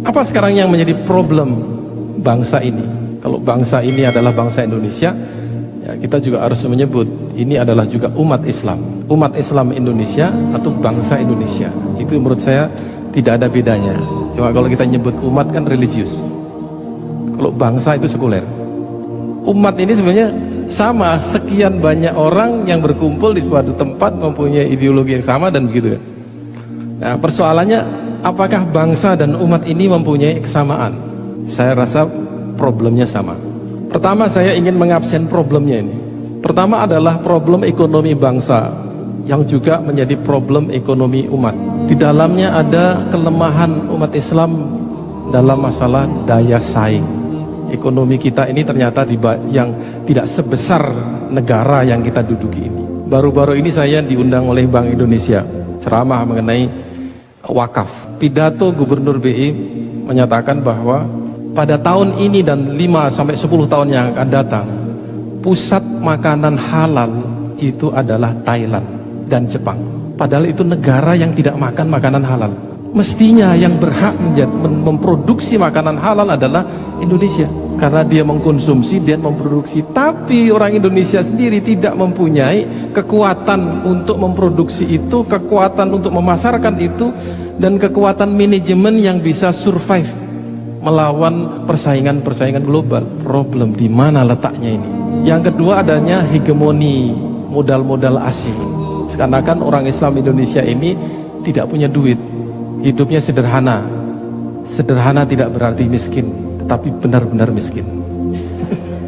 Apa sekarang yang menjadi problem bangsa ini? Kalau bangsa ini adalah bangsa Indonesia, ya kita juga harus menyebut ini adalah juga umat Islam. Umat Islam Indonesia atau bangsa Indonesia. Itu menurut saya tidak ada bedanya. Cuma kalau kita nyebut umat kan religius. Kalau bangsa itu sekuler. Umat ini sebenarnya sama, sekian banyak orang yang berkumpul di suatu tempat mempunyai ideologi yang sama dan begitu. Nah, persoalannya apakah bangsa dan umat ini mempunyai kesamaan? Saya rasa problemnya sama. Pertama, saya ingin mengabsen problemnya ini. Pertama adalah problem ekonomi bangsa yang juga menjadi problem ekonomi umat. Di dalamnya ada kelemahan umat Islam dalam masalah daya saing. Ekonomi kita ini ternyata yang tidak sebesar negara yang kita duduki ini. Baru-baru ini saya diundang oleh Bank Indonesia ceramah mengenai wakaf. Pidato Gubernur BI menyatakan bahwa pada tahun ini dan 5-10 tahun yang akan datang, pusat makanan halal itu adalah Thailand dan Jepang. Padahal itu negara yang tidak makan makanan halal. Mestinya yang berhak memproduksi makanan halal adalah Indonesia, karena dia mengkonsumsi dan memproduksi. Tapi orang Indonesia sendiri tidak mempunyai kekuatan untuk memproduksi itu, kekuatan untuk memasarkan itu, dan kekuatan manajemen yang bisa survive melawan persaingan global. Problem di mana letaknya ini? Yang kedua, adanya hegemoni modal-modal asing. Seakan-akan orang Islam Indonesia ini tidak punya duit, hidupnya sederhana. Sederhana tidak berarti miskin, tetapi benar-benar miskin.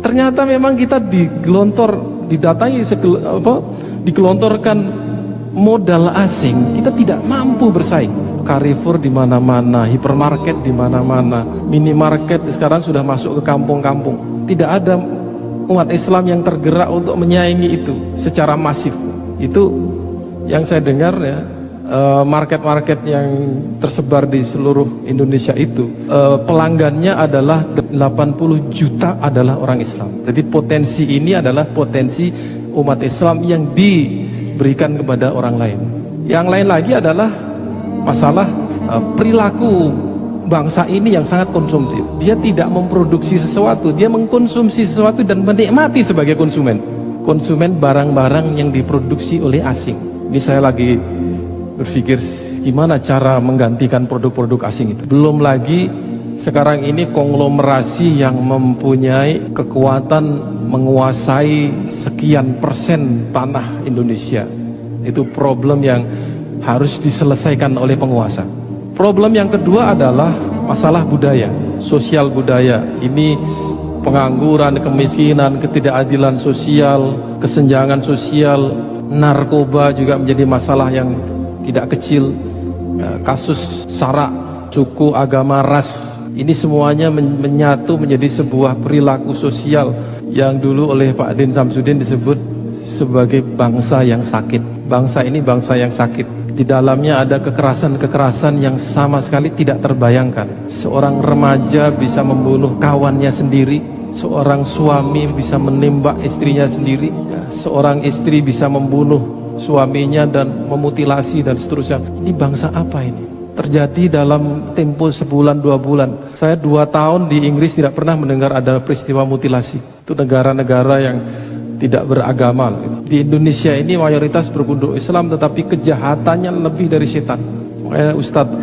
Ternyata memang kita digelontorkan modal asing, kita tidak mampu bersaing. Carrefour di mana-mana, hipermarket di mana-mana, minimarket sekarang sudah masuk ke kampung-kampung. Tidak ada umat Islam yang tergerak untuk menyaingi itu secara masif. Itu yang saya dengar ya. Market-market yang tersebar di seluruh Indonesia itu pelanggannya adalah 80 juta adalah orang Islam. Jadi potensi ini adalah potensi umat Islam yang diberikan kepada orang lain. Yang lain lagi adalah masalah perilaku bangsa ini yang sangat konsumtif. Dia tidak memproduksi sesuatu, dia mengkonsumsi sesuatu dan menikmati sebagai konsumen barang-barang yang diproduksi oleh asing. Ini saya lagi berpikir gimana cara menggantikan produk-produk asing itu. Belum lagi sekarang ini konglomerasi yang mempunyai kekuatan menguasai sekian persen tanah Indonesia. Itu problem yang harus diselesaikan oleh penguasa. Problem yang kedua adalah masalah budaya, sosial budaya. Ini pengangguran, kemiskinan, ketidakadilan sosial, kesenjangan sosial, narkoba juga menjadi masalah yang tidak kecil, kasus sara, suku, agama, ras, ini semuanya menyatu menjadi sebuah perilaku sosial yang dulu oleh Pak Din Samsudin disebut sebagai bangsa yang sakit. Bangsa ini bangsa yang sakit. Di dalamnya ada kekerasan-kekerasan yang sama sekali tidak terbayangkan. Seorang remaja bisa membunuh kawannya sendiri, seorang suami bisa menembak istrinya sendiri, seorang istri bisa membunuh suaminya dan memutilasi dan seterusnya. Ini bangsa apa ini? Terjadi dalam tempo sebulan 2 bulan. Saya 2 tahun di Inggris tidak pernah mendengar ada peristiwa mutilasi. Itu negara-negara yang tidak beragama. Di Indonesia ini mayoritas berpenduduk Islam, tetapi kejahatannya lebih dari setan. Makanya Ustadz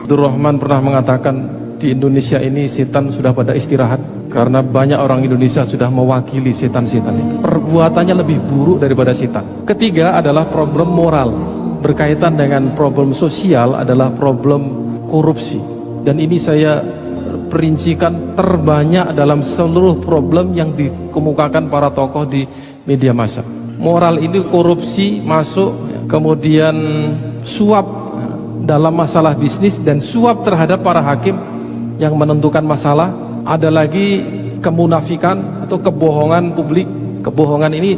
Abdul Rahman pernah mengatakan di Indonesia ini setan sudah pada istirahat, karena banyak orang Indonesia sudah mewakili setan-setan itu. Perbuatannya lebih buruk daripada setan. Ketiga adalah problem moral. Berkaitan dengan problem sosial adalah problem korupsi. Dan ini saya perincikan terbanyak dalam seluruh problem yang dikemukakan para tokoh di media massa. Moral ini korupsi masuk, kemudian suap dalam masalah bisnis dan suap terhadap para hakim yang menentukan masalah. Ada lagi kemunafikan atau kebohongan publik. Kebohongan ini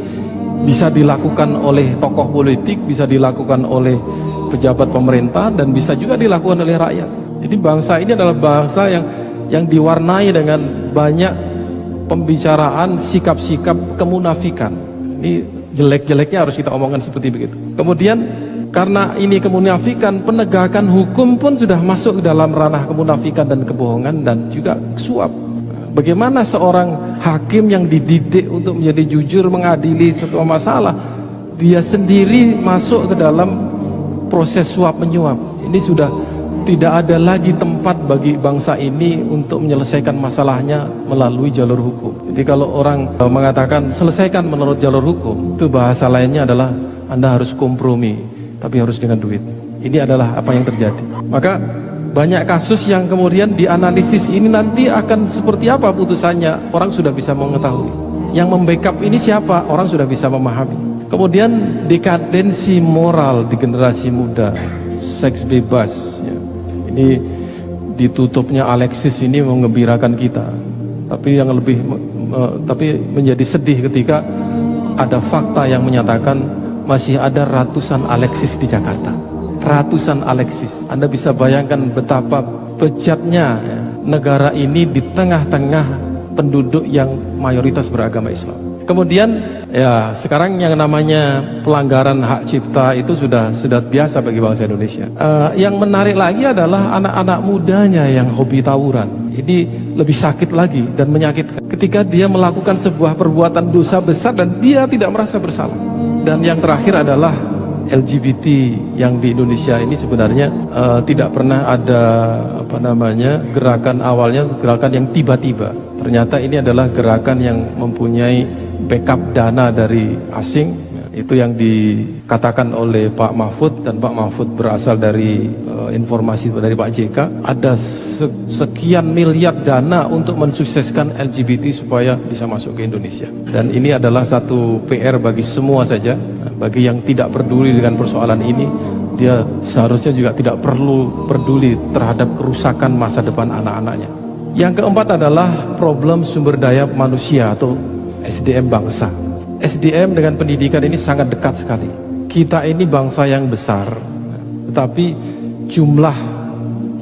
bisa dilakukan oleh tokoh politik, bisa dilakukan oleh pejabat pemerintah, dan bisa juga dilakukan oleh rakyat. Jadi bangsa ini adalah bangsa yang diwarnai dengan banyak pembicaraan, sikap-sikap kemunafikan. Ini jelek-jeleknya harus kita omongkan seperti begitu. Kemudian Karena ini kemunafikan, penegakan hukum pun sudah masuk ke dalam ranah kemunafikan dan kebohongan dan juga suap. Bagaimana seorang hakim yang dididik untuk menjadi jujur mengadili sebuah masalah, dia sendiri masuk ke dalam proses suap menyuap. Ini sudah tidak ada lagi tempat bagi bangsa ini untuk menyelesaikan masalahnya melalui jalur hukum. Jadi kalau orang mengatakan selesaikan menurut jalur hukum, itu bahasa lainnya adalah Anda harus kompromi, tapi harus dengan duit. Ini adalah apa yang terjadi. Maka banyak kasus yang kemudian dianalisis ini nanti akan seperti apa putusannya, orang sudah bisa mengetahui. Yang membackup ini siapa, orang sudah bisa memahami. Kemudian dekadensi moral di generasi muda, seks bebas ya. Ini ditutupnya Alexis ini mengembirakan kita, tapi yang lebih tapi menjadi sedih ketika ada fakta yang menyatakan masih ada ratusan Alexis di Jakarta. Ratusan Alexis. Anda bisa bayangkan betapa bejatnya ya, negara ini di tengah-tengah penduduk yang mayoritas beragama Islam. Kemudian ya sekarang yang namanya pelanggaran hak cipta itu sudah biasa bagi bangsa Indonesia. Yang menarik lagi adalah anak-anak mudanya yang hobi tawuran. Ini lebih sakit lagi dan menyakitkan ketika dia melakukan sebuah perbuatan dosa besar dan dia tidak merasa bersalah. Dan yang terakhir adalah LGBT yang di Indonesia ini sebenarnya tidak pernah ada gerakan awalnya, gerakan yang tiba-tiba. Ternyata ini adalah gerakan yang mempunyai backup dana dari asing. Itu yang dikatakan oleh Pak Mahfud, dan Pak Mahfud berasal dari informasi dari Pak JK. Ada sekian miliar dana untuk mensukseskan LGBT supaya bisa masuk ke Indonesia. Dan ini adalah satu PR bagi semua saja. Bagi yang tidak peduli dengan persoalan ini, dia seharusnya juga tidak perlu peduli terhadap kerusakan masa depan anak-anaknya. Yang keempat adalah problem sumber daya manusia atau SDM bangsa. SDM dengan pendidikan ini sangat dekat sekali. Kita ini bangsa yang besar, tetapi jumlah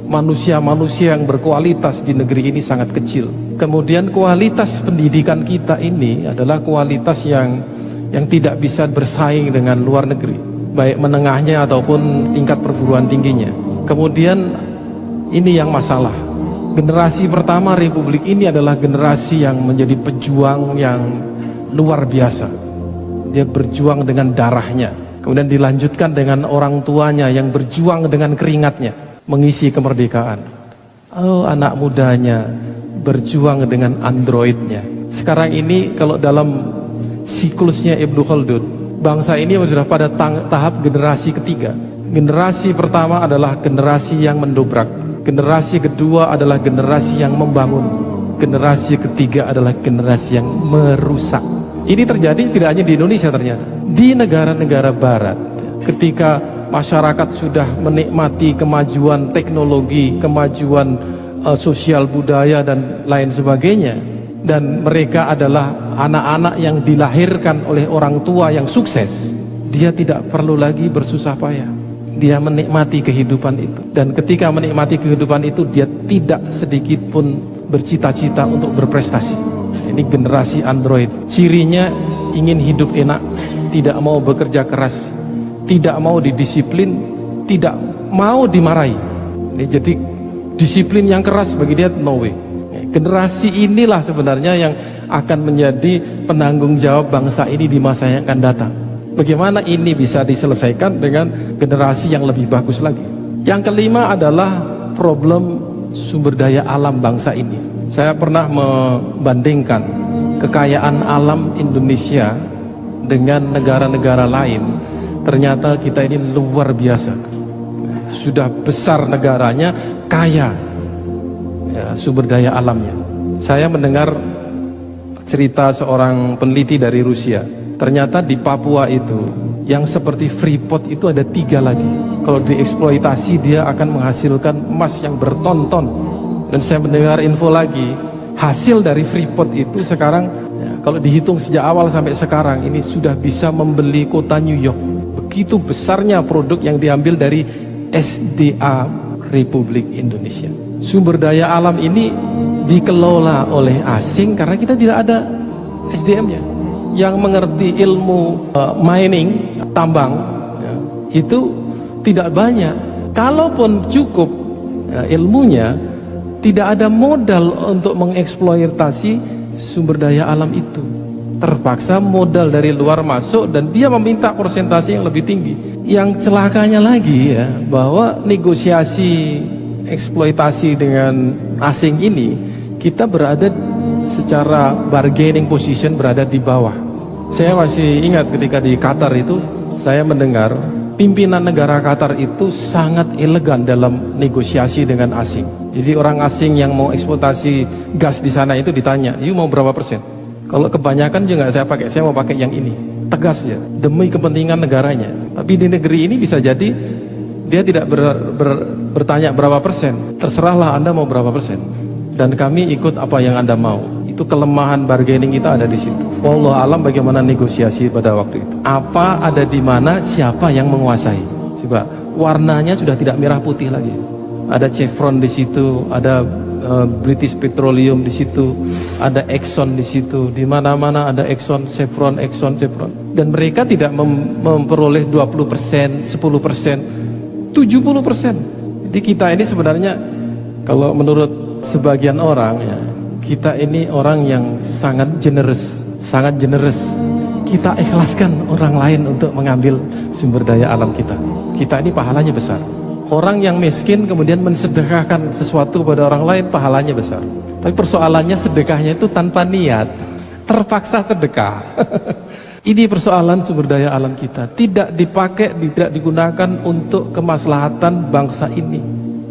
manusia-manusia yang berkualitas di negeri ini sangat kecil. Kemudian kualitas pendidikan kita ini adalah kualitas yang tidak bisa bersaing dengan luar negeri, baik menengahnya ataupun tingkat perguruan tingginya. Kemudian ini yang masalah. Generasi pertama Republik ini adalah generasi yang menjadi pejuang yang luar biasa. Dia berjuang dengan darahnya, kemudian dilanjutkan dengan orang tuanya yang berjuang dengan keringatnya mengisi kemerdekaan. Oh, anak mudanya berjuang dengan androidnya. Sekarang ini kalau dalam siklusnya Ibnu Khaldun, bangsa ini sudah pada tahap generasi ketiga. Generasi pertama adalah generasi yang mendobrak, generasi kedua adalah generasi yang membangun, generasi ketiga adalah generasi yang merusak. Ini terjadi tidak hanya di Indonesia, ternyata di negara-negara barat. Ketika masyarakat sudah menikmati kemajuan teknologi, kemajuan sosial budaya dan lain sebagainya, dan mereka adalah anak-anak yang dilahirkan oleh orang tua yang sukses, dia tidak perlu lagi bersusah payah. Dia menikmati kehidupan itu, dan ketika menikmati kehidupan itu dia tidak sedikit pun bercita-cita untuk berprestasi. Ini generasi android. Cirinya ingin hidup enak, tidak mau bekerja keras, tidak mau didisiplin, tidak mau dimarahi. Ini jadi disiplin yang keras bagi dia no way. Generasi inilah sebenarnya yang akan menjadi penanggung jawab bangsa ini di masa yang akan datang. Bagaimana ini bisa diselesaikan dengan generasi yang lebih bagus lagi. Yang kelima adalah problem sumber daya alam bangsa ini. Saya pernah membandingkan kekayaan alam Indonesia dengan negara-negara lain. Ternyata kita ini luar biasa. Sudah besar negaranya, kaya ya, sumber daya alamnya. Saya mendengar cerita seorang peneliti dari Rusia. Ternyata di Papua itu yang seperti Freeport itu ada 3 lagi. Kalau dieksploitasi dia akan menghasilkan emas yang berton-ton. Dan saya mendengar info lagi, hasil dari Freeport itu sekarang ya, kalau dihitung sejak awal sampai sekarang ini sudah bisa membeli kota New York. Begitu besarnya produk yang diambil dari SDA Republik Indonesia. Sumber daya alam ini dikelola oleh asing karena kita tidak ada SDM-nya. Yang mengerti ilmu mining, tambang ya, itu Tidak banyak. Kalaupun cukup ilmunya, tidak ada modal untuk mengeksploitasi sumber daya alam itu. Terpaksa modal dari luar masuk dan dia meminta persentase yang lebih tinggi. Yang celakanya lagi ya, bahwa negosiasi eksploitasi dengan asing ini, kita berada secara bargaining position berada di bawah. Saya masih ingat ketika di Qatar itu, saya mendengar pimpinan negara Qatar itu sangat elegan dalam negosiasi dengan asing. Jadi orang asing yang mau eksploitasi gas di sana itu ditanya, "You mau berapa persen?" Kalau kebanyakan juga saya pakai, saya mau pakai yang ini. Tegas ya, demi kepentingan negaranya. Tapi di negeri ini bisa jadi dia tidak bertanya berapa persen. Terserahlah Anda mau berapa persen. Dan kami ikut apa yang Anda mau. Itu kelemahan bargaining kita ada di situ. Wallahu alam bagaimana negosiasi pada waktu itu. Apa ada di mana, siapa yang menguasai. Coba, warnanya sudah tidak merah putih lagi. Ada Chevron di situ, ada British Petroleum di situ, ada Exxon di situ, di mana-mana ada Exxon, Chevron, dan mereka tidak memperoleh 20%, 10%, 70%. Jadi kita ini sebenarnya kalau menurut sebagian orang ya, kita ini orang yang sangat generous, sangat generous. Kita ikhlaskan orang lain untuk mengambil sumber daya alam kita. Kita ini pahalanya besar. Orang yang miskin kemudian mensedekahkan sesuatu pada orang lain, pahalanya besar. Tapi persoalannya sedekahnya itu tanpa niat, terpaksa sedekah. Ini persoalan sumber daya alam kita, tidak dipakai, tidak digunakan untuk kemaslahatan bangsa ini.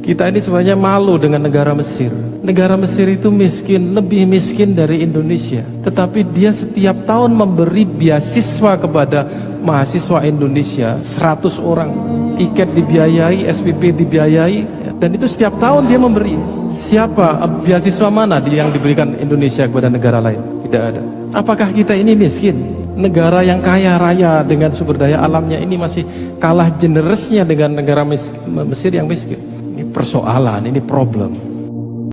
Kita ini sebenarnya malu dengan negara Mesir. Negara Mesir itu miskin, lebih miskin dari Indonesia. Tetapi dia setiap tahun memberi beasiswa kepada mahasiswa Indonesia 100 orang. Tiket dibiayai, SPP dibiayai, dan itu setiap tahun dia memberi. Siapa, beasiswa mana yang diberikan Indonesia kepada negara lain? Tidak ada. Apakah kita ini miskin? Negara yang kaya raya dengan sumber daya alamnya ini masih kalah generousnya dengan negara Mesir yang miskin. Ini persoalan, ini problem.